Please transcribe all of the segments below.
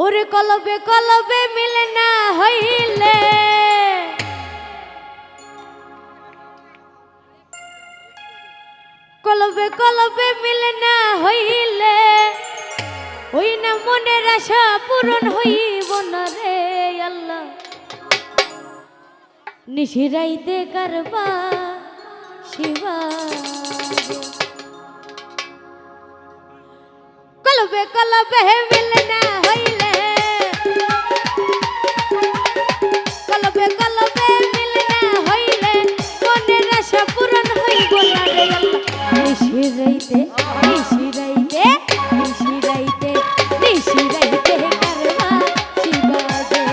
ওরে কলবে কলবে মিলে না হইলে কলবে কলবে মিলে না হইলে ওই না মনের আশা পূরণ হইব না রে আল্লাহ নিশিরাইতে কারবা শিবা কলবে কলবে মিলে না হইলে কলবে কলবে মিলে না হইলে মনের আশা পূরণ হইব না রে আল্লাহ নিশিরাইতে নিশিরাইতে নিশিরাইতে নিশিরাইতে কারবা শিবা রে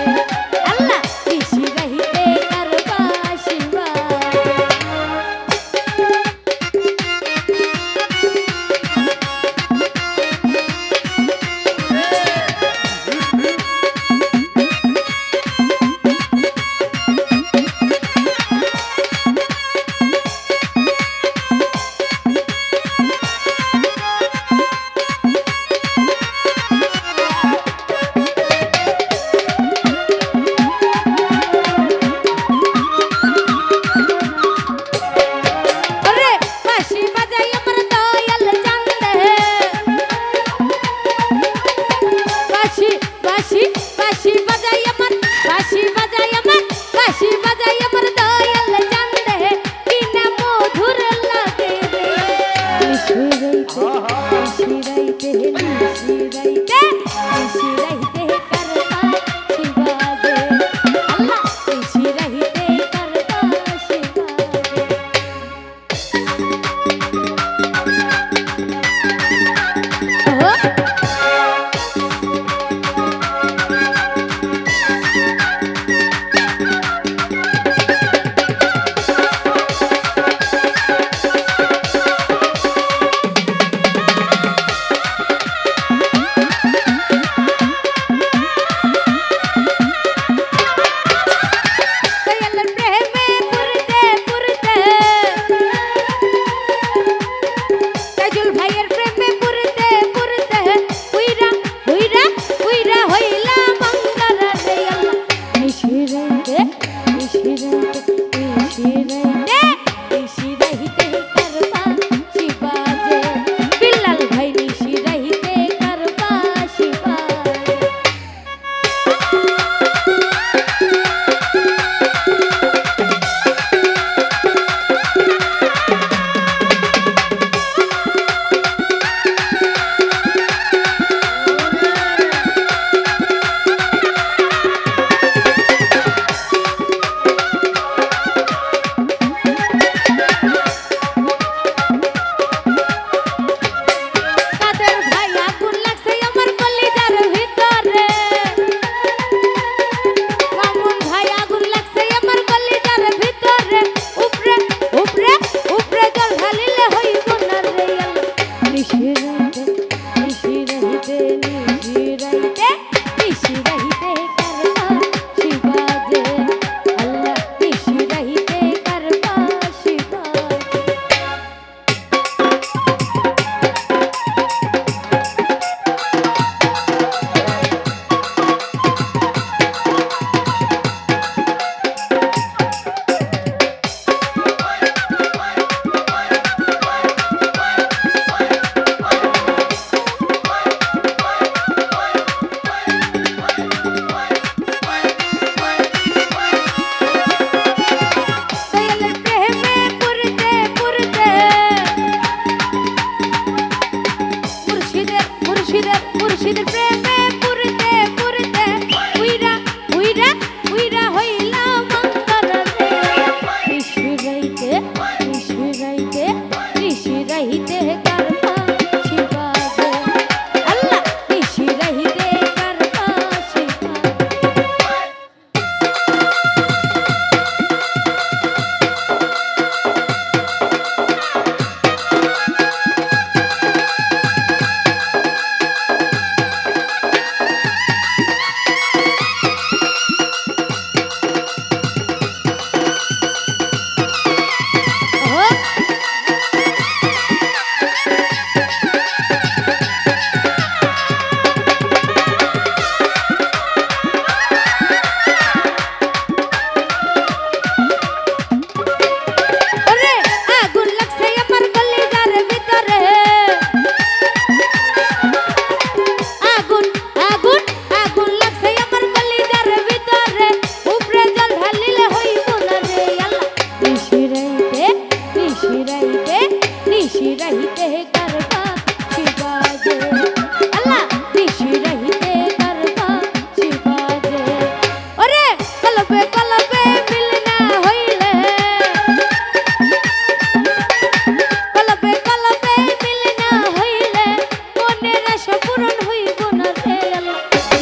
আল্লাহ নিশিরাইতে কারবা শিবা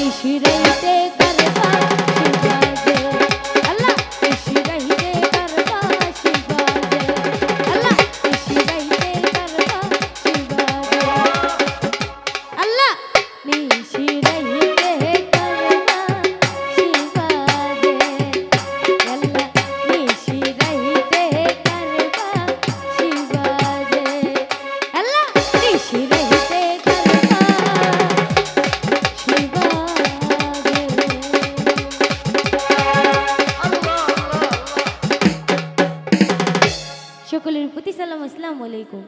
নিশিরাইতে কারবা শিবাজে আল্লাহ নিশিরাইতে কারবা শিবাজে আল্লাহ নিশিরাইতে কারবা শিবাজে আল্লাহ নিশিরাইতে কারবা শিবাজে আল্লাহ নিশিরাইতে কারবা শিবাজে আল্লাহ নিশিরাইতে কারবা সকলের প্রতি সালাম আসসালামু আলাইকুম।